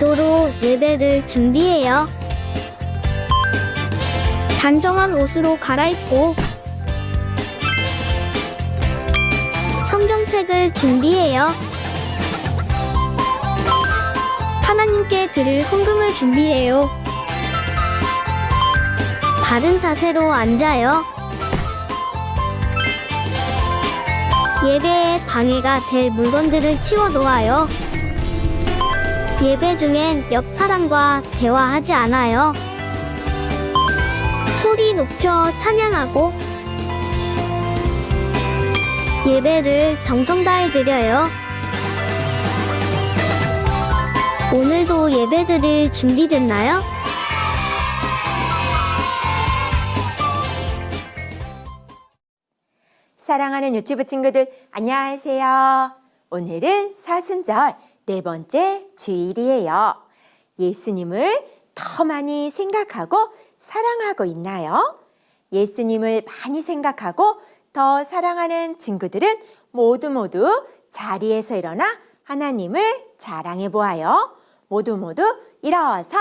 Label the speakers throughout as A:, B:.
A: 기도로 예배를 준비해요. 단정한 옷으로 갈아입고 성경책을 준비해요. 하나님께 드릴 헌금을 준비해요. 바른 자세로 앉아요. 예배에 방해가 될 물건들을 치워놓아요. 예배 중엔 옆 사람과 대화하지 않아요. 소리 높여 찬양하고 예배를 정성 다해 드려요. 오늘도 예배 드릴 준비됐나요?
B: 사랑하는 유치부 친구들, 안녕하세요. 오늘은 사순절 4번째 주일이에요. 예수님을 더 많이 생각하고 사랑하고 있나요? 예수님을 많이 생각하고 더 사랑하는 친구들은 모두 자리에서 일어나 하나님을 자랑해 보아요. 모두 일어서.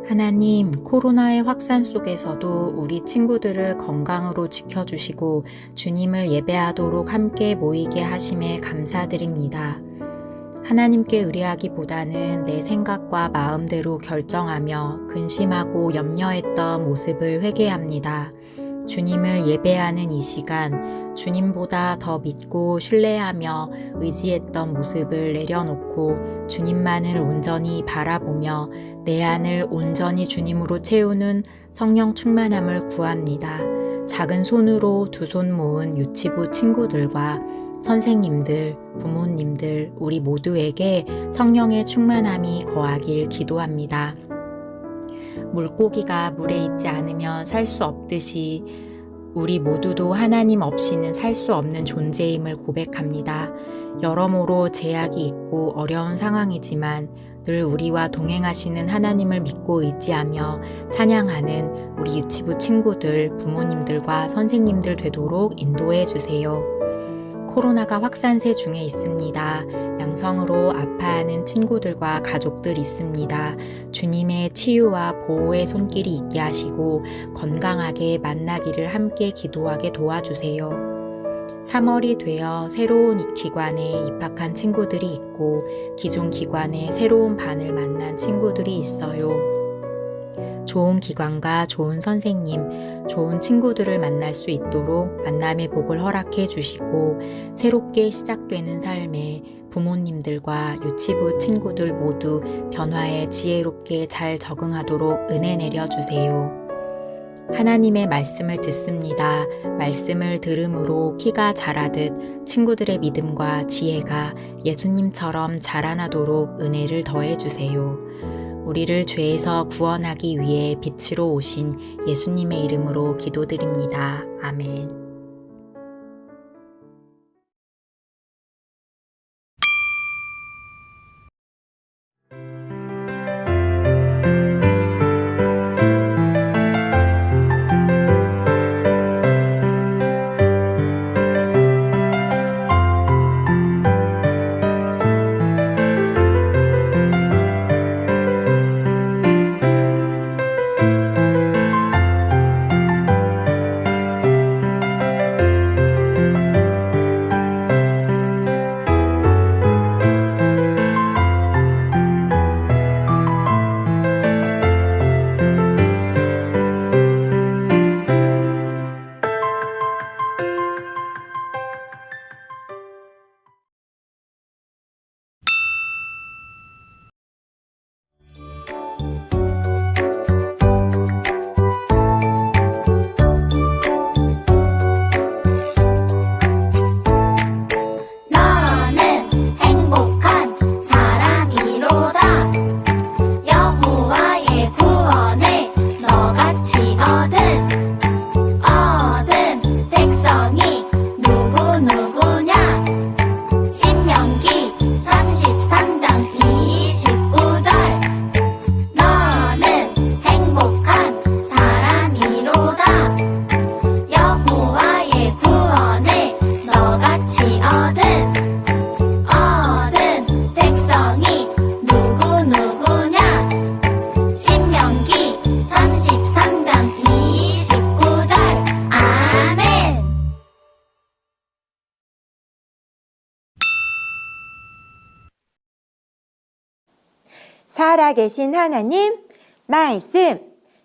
C: 하나님, 코로나의 확산 속에서도 우리 친구들을 건강으로 지켜주시고 주님을 예배하도록 함께 모이게 하심에 감사드립니다. 하나님께 의뢰하기보다는 내 생각과 마음대로 결정하며 근심하고 염려했던 모습을 회개합니다. 주님을 예배하는 이 시간, 주님보다 더 믿고 신뢰하며 의지했던 모습을 내려놓고 주님만을 온전히 바라보며 내 안을 온전히 주님으로 채우는 성령 충만함을 구합니다. 작은 손으로 두 손 모은 유치부 친구들과 선생님들, 부모님들, 우리 모두에게 성령의 충만함이 거하길 기도합니다. 물고기가 물에 있지 않으면 살 수 없듯이 우리 모두도 하나님 없이는 살 수 없는 존재임을 고백합니다. 여러모로 제약이 있고 어려운 상황이지만 늘 우리와 동행하시는 하나님을 믿고 의지하며 찬양하는 우리 유치부 친구들, 부모님들과 선생님들 되도록 인도해 주세요. 코로나가 확산세 중에 있습니다. 양성으로 아파하는 친구들과 가족들 있습니다. 주님의 치유와 보호의 손길이 있게 하시고 건강하게 만나기를 함께 기도하게 도와주세요. 3월이 되어 새로운 기관에 입학한 친구들이 있고 기존 기관에 새로운 반을 만난 친구들이 있어요. 좋은 기관과 좋은 선생님, 좋은 친구들을 만날 수 있도록 만남의 복을 허락해 주시고 새롭게 시작되는 삶에 부모님들과 유치부 친구들 모두 변화에 지혜롭게 잘 적응하도록 은혜 내려주세요. 하나님의 말씀을 듣습니다. 말씀을 들음으로 키가 자라듯 친구들의 믿음과 지혜가 예수님처럼 자라나도록 은혜를 더해주세요. 우리를 죄에서 구원하기 위해 빛으로 오신 예수님의 이름으로 기도드립니다. 아멘.
D: 너는 행복한 사람이로다. 여호와의 구원을 너같이 얻은 백성이 누구누구냐. 신명기 33장 29절. 너는 행복한 사람이로다. 여호와의 구원을 너같이 얻은 백성이 누구누구냐. 신명기 33장 29절. 아멘.
B: 살아계신 하나님 말씀,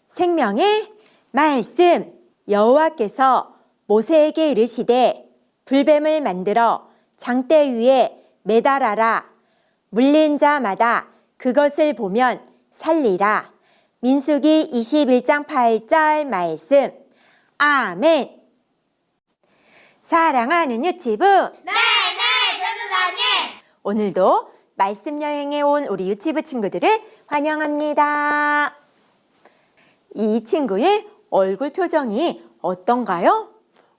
B: 생명의 말씀. 여호와께서 모세에게 이르시되 불뱀을 만들어 장대 위에 매달아라. 물린 자마다 그것을 보면 살리라. 민수기 21장 8절 말씀. 아멘. 사랑하는 유치부,
D: 변호사님.
B: 오늘도 말씀 여행에 온 우리 유치부 친구들을 환영합니다. 이 친구의 얼굴 표정이 어떤가요?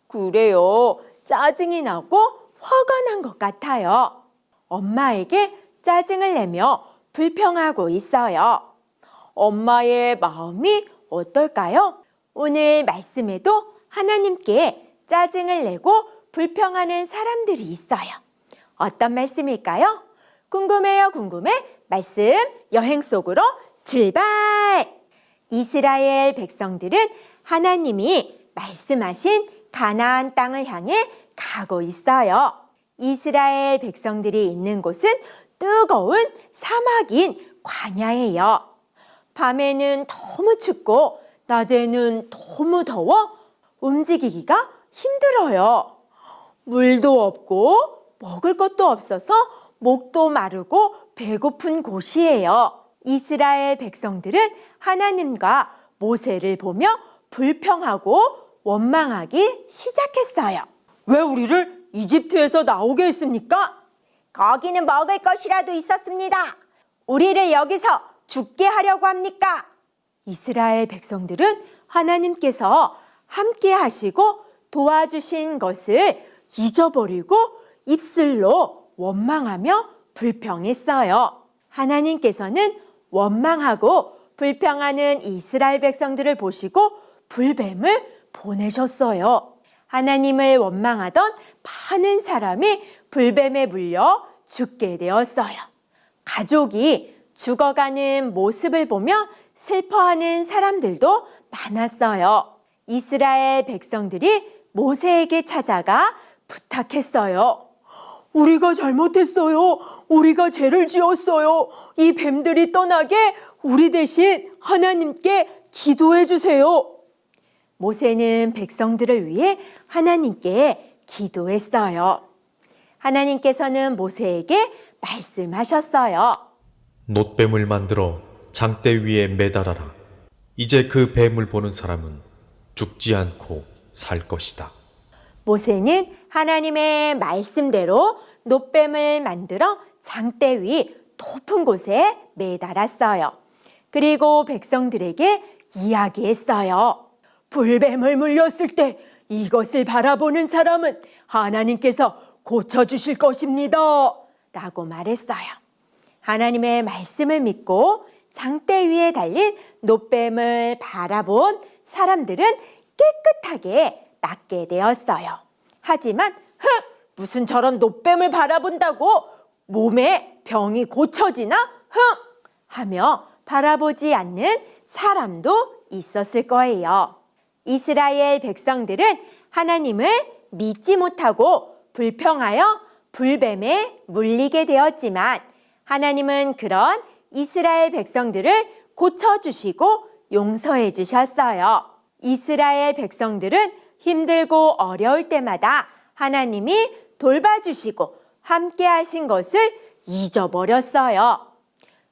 B: 그래요. 짜증이 나고 화가 난 것 같아요. 엄마에게 짜증을 내며 불평하고 있어요. 엄마의 마음이 어떨까요? 오늘 말씀에도 하나님께 짜증을 내고 불평하는 사람들이 있어요. 어떤 말씀일까요? 궁금해요, 궁금해. 말씀 여행 속으로 출발! 이스라엘 백성들은 하나님이 말씀하신 가나안 땅을 향해 가고 있어요. 이스라엘 백성들이 있는 곳은 뜨거운 사막인 광야예요. 밤에는 너무 춥고 낮에는 너무 더워 움직이기가 힘들어요. 물도 없고 먹을 것도 없어서 목도 마르고 배고픈 곳이에요. 이스라엘 백성들은 하나님과 모세를 보며 불평하고 원망하기 시작했어요. 왜 우리를 이집트에서 나오게 했습니까? 거기는 먹을 것이라도 있었습니다. 우리를 여기서 죽게 하려고 합니까? 이스라엘 백성들은 하나님께서 함께 하시고 도와주신 것을 잊어버리고 입술로 원망하며 불평했어요. 하나님께서는 원망하고 불평하는 이스라엘 백성들을 보시고 불뱀을 보내셨어요. 하나님을 원망하던 많은 사람이 불뱀에 물려 죽게 되었어요. 가족이 죽어가는 모습을 보며 슬퍼하는 사람들도 많았어요. 이스라엘 백성들이 모세에게 찾아가 부탁했어요. 우리가 잘못했어요. 우리가 죄를 지었어요. 이 뱀들이 떠나게 우리 대신 하나님께 기도해 주세요. 모세는 백성들을 위해 하나님께 기도했어요. 하나님께서는 모세에게 말씀하셨어요.
E: 놋뱀을 만들어 장대 위에 매달아라. 이제 그 뱀을 보는 사람은 죽지 않고 살 것이다.
B: 모세는 하나님의 말씀대로 놋뱀을 만들어 장대 위 높은 곳에 매달았어요. 그리고 백성들에게 이야기했어요. 불뱀을 물렸을 때 이것을 바라보는 사람은 하나님께서 고쳐주실 것입니다. 라고 말했어요. 하나님의 말씀을 믿고 장대 위에 달린 놋뱀을 바라본 사람들은 깨끗하게 낫게 되었어요. 하지만 무슨 저런 놋뱀을 바라본다고 몸에 병이 고쳐지나? 하며 바라보지 않는 사람도 있었을 거예요. 이스라엘 백성들은 하나님을 믿지 못하고 불평하여 불뱀에 물리게 되었지만 하나님은 그런 이스라엘 백성들을 고쳐주시고 용서해 주셨어요. 이스라엘 백성들은 힘들고 어려울 때마다 하나님이 돌봐주시고 함께 하신 것을 잊어버렸어요.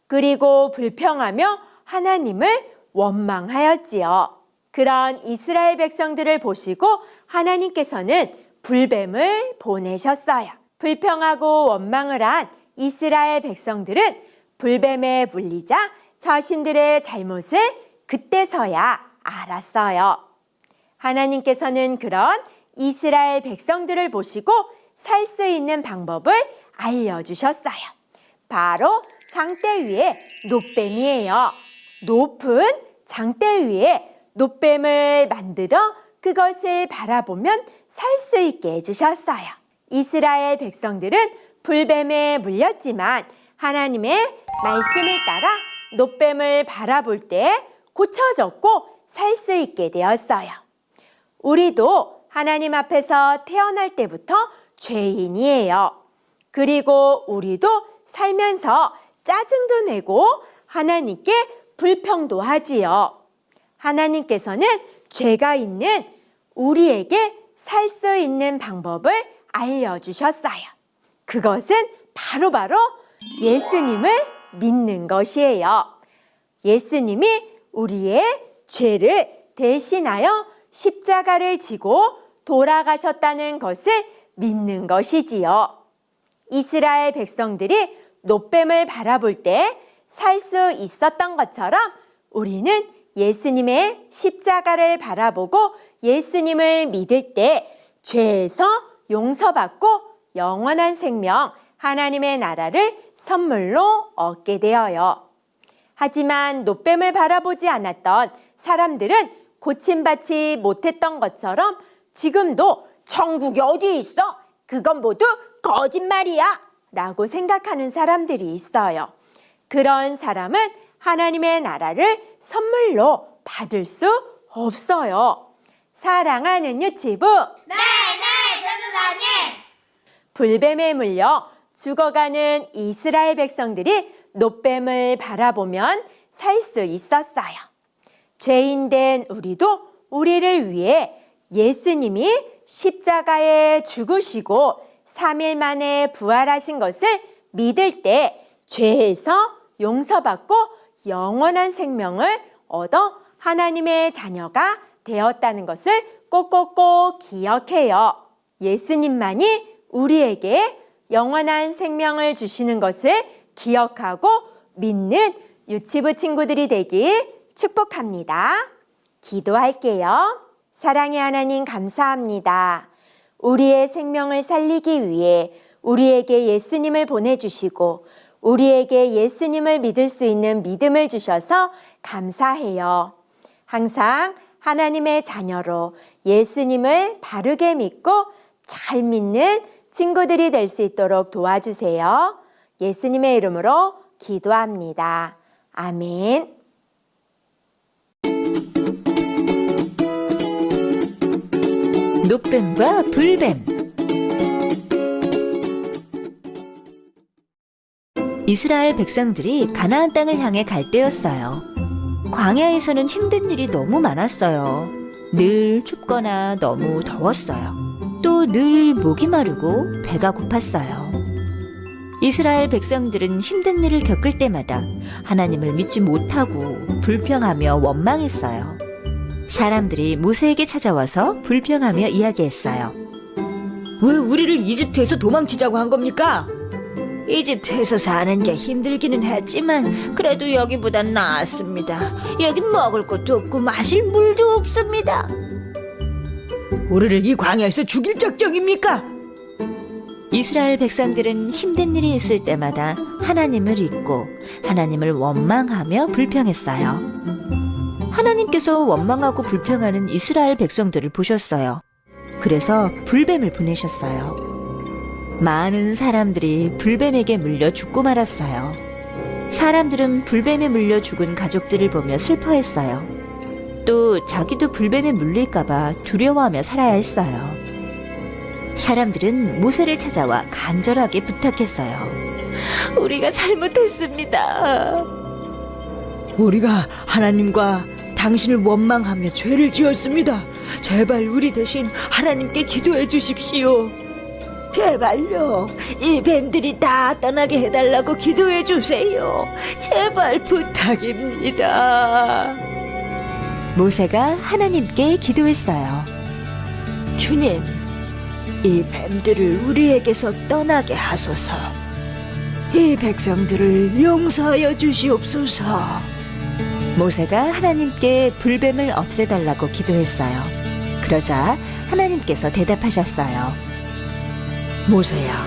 B: 그리고 불평하며 하나님을 원망하였지요. 그런 이스라엘 백성들을 보시고 하나님께서는 불뱀을 보내셨어요. 불평하고 원망을 한 이스라엘 백성들은 불뱀에 물리자 자신들의 잘못을 그때서야 알았어요. 하나님께서는 그런 이스라엘 백성들을 보시고 살 수 있는 방법을 알려주셨어요. 바로 장대 위에 놋뱀이에요. 높은 장대 위에 놋뱀을 만들어 그것을 바라보면 살 수 있게 해주셨어요. 이스라엘 백성들은 불뱀에 물렸지만 하나님의 말씀을 따라 놋뱀을 바라볼 때 고쳐졌고 살 수 있게 되었어요. 우리도 하나님 앞에서 태어날 때부터 죄인이에요. 그리고 우리도 살면서 짜증도 내고 하나님께 불평도 하지요. 하나님께서는 죄가 있는 우리에게 살 수 있는 방법을 알려주셨어요. 그것은 바로 예수님을 믿는 것이에요. 예수님이 우리의 죄를 대신하여 십자가를 지고 돌아가셨다는 것을 믿는 것이지요. 이스라엘 백성들이 놋뱀을 바라볼 때 살 수 있었던 것처럼 우리는 예수님의 십자가를 바라보고 예수님을 믿을 때 죄에서 용서받고 영원한 생명, 하나님의 나라를 선물로 얻게 되어요. 하지만 놋뱀을 바라보지 않았던 사람들은 고침받지 못했던 것처럼 지금도 천국이 어디 있어? 그건 모두 거짓말이야! 라고 생각하는 사람들이 있어요. 그런 사람은 하나님의 나라를 선물로 받을 수 없어요. 사랑하는 유치부,
D: 네, 전도사님.
B: 불뱀에 물려 죽어가는 이스라엘 백성들이 놋뱀을 바라보면 살 수 있었어요. 죄인된 우리도 우리를 위해 예수님이 십자가에 죽으시고 3일 만에 부활하신 것을 믿을 때 죄에서 용서받고 영원한 생명을 얻어 하나님의 자녀가 되었다는 것을 꼭꼭꼭 기억해요. 예수님만이 우리에게 영원한 생명을 주시는 것을 기억하고 믿는 유치부 친구들이 되길 축복합니다. 기도할게요. 사랑의 하나님 감사합니다. 우리의 생명을 살리기 위해 우리에게 예수님을 보내주시고 우리에게 예수님을 믿을 수 있는 믿음을 주셔서 감사해요. 항상 하나님의 자녀로 예수님을 바르게 믿고 잘 믿는 친구들이 될 수 있도록 도와주세요. 예수님의 이름으로 기도합니다. 아멘.
F: 놋뱀과 불뱀. 이스라엘 백성들이 가나안 땅을 향해 갈 때였어요. 광야에서는 힘든 일이 너무 많았어요. 늘 춥거나 너무 더웠어요. 또 늘 목이 마르고 배가 고팠어요. 이스라엘 백성들은 힘든 일을 겪을 때마다 하나님을 믿지 못하고 불평하며 원망했어요. 사람들이 모세에게 찾아와서 불평하며 이야기했어요. 왜 우리를 이집트에서 도망치자고 한 겁니까? 이집트에서 사는 게 힘들기는 했지만 그래도 여기보단 나았습니다. 여긴 먹을 것도 없고 마실 물도 없습니다. 우리를 이 광야에서 죽일 작정입니까? 이스라엘 백성들은 힘든 일이 있을 때마다 하나님을 잊고 하나님을 원망하며 불평했어요. 하나님께서 원망하고 불평하는 이스라엘 백성들을 보셨어요. 그래서 불뱀을 보내셨어요. 많은 사람들이 불뱀에게 물려 죽고 말았어요. 사람들은 불뱀에 물려 죽은 가족들을 보며 슬퍼했어요. 또 자기도 불뱀에 물릴까봐 두려워하며 살아야 했어요. 사람들은 모세를 찾아와 간절하게 부탁했어요. 우리가 잘못했습니다. 우리가 하나님과 당신을 원망하며 죄를 지었습니다. 제발 우리 대신 하나님께 기도해 주십시오. 제발요. 이 뱀들이 다 떠나게 해달라고 기도해 주세요. 제발 부탁입니다. 모세가 하나님께 기도했어요. 주님, 이 뱀들을 우리에게서 떠나게 하소서. 이 백성들을 용서하여 주시옵소서. 모세가 하나님께 불뱀을 없애달라고 기도했어요. 그러자 하나님께서 대답하셨어요. 모세야,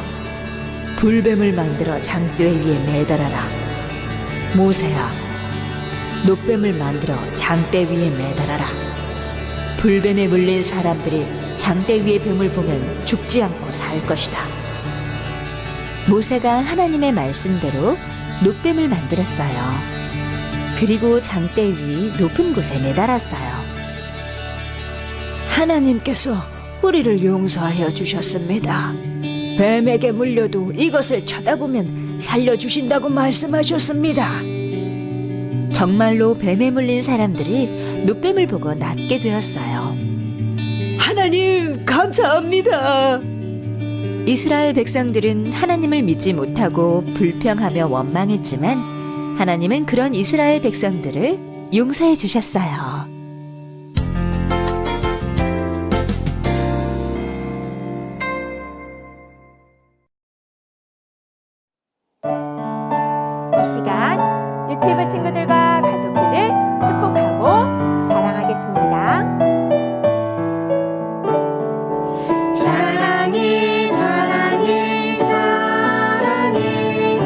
F: 불뱀을 만들어 장대 위에 매달아라. 모세야, 노뱀을 만들어 장대 위에 매달아라. 불뱀에 물린 사람들이 장대 위의 뱀을 보면 죽지 않고 살 것이다. 모세가 하나님의 말씀대로 노뱀을 만들었어요. 그리고 장대 위 높은 곳에 매달았어요. 하나님께서 우리를 용서하여 주셨습니다. 뱀에게 물려도 이것을 쳐다보면 살려주신다고 말씀하셨습니다. 정말로 뱀에 물린 사람들이 노뱀을 보고 낫게 되었어요. 하나님, 감사합니다. 이스라엘 백성들은 하나님을 믿지 못하고 불평하며 원망했지만 하나님은 그런 이스라엘 백성들을 용서해 주셨어요.
B: 이 시간 유치부 친구들과 가족들을 축복하고 사랑하겠습니다.
G: 사랑해 사랑해 사랑해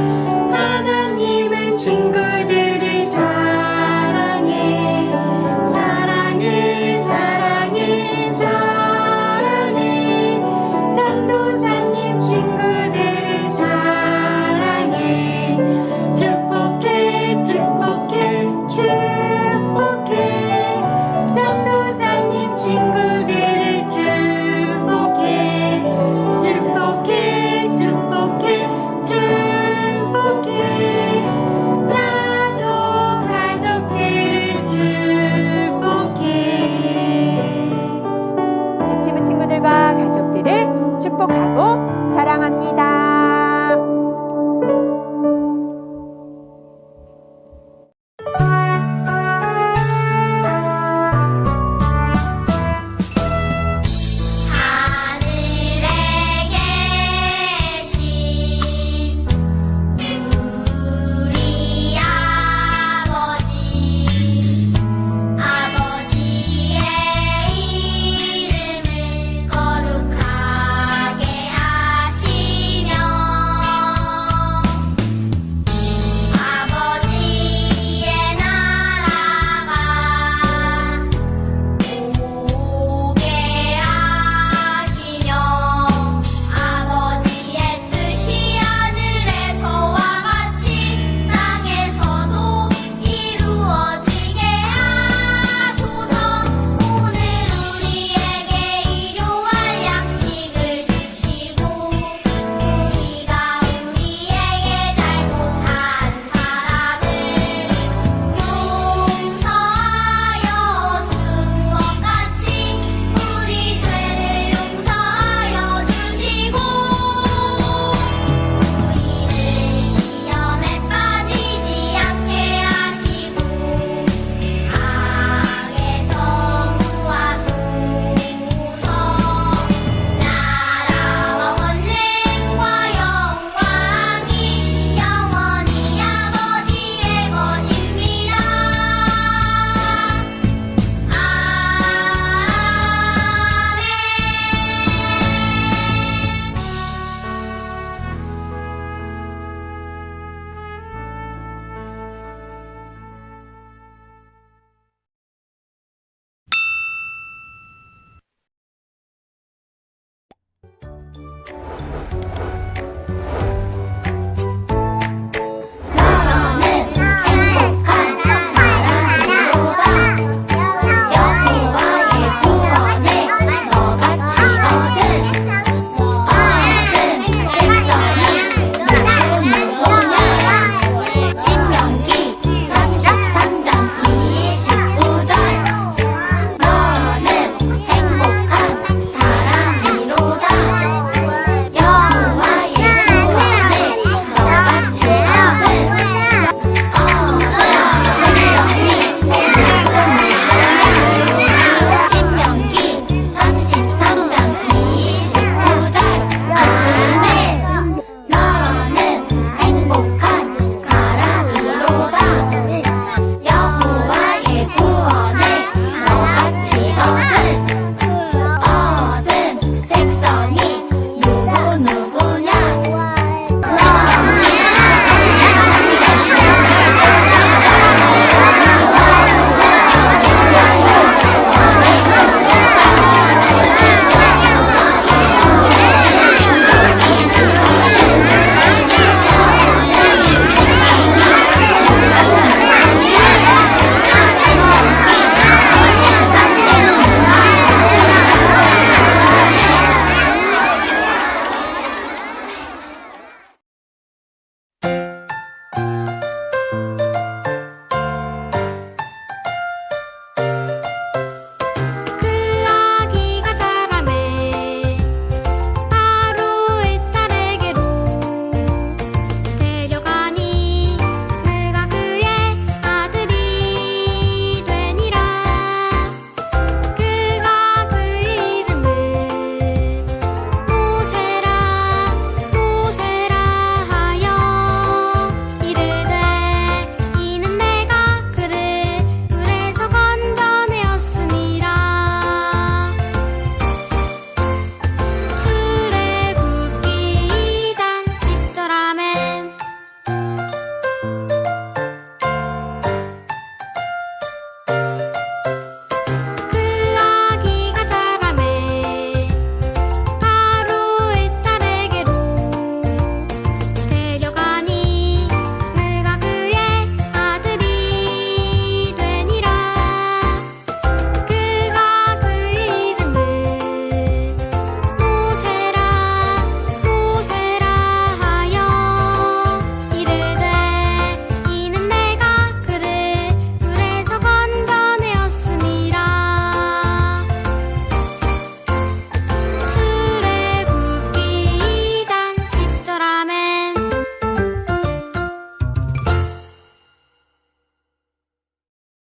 G: 하나님은 친구들을 사랑해 사랑해 사랑해 사랑해 전도사님 친구들을 사랑해 축복해 축복해 축복해 전도사님 친구들을 축복해 축복해 축복해 축복해 나도 가족들을 축복해.
B: 유치부 친구들과 가족들을 축복하고 사랑합니다.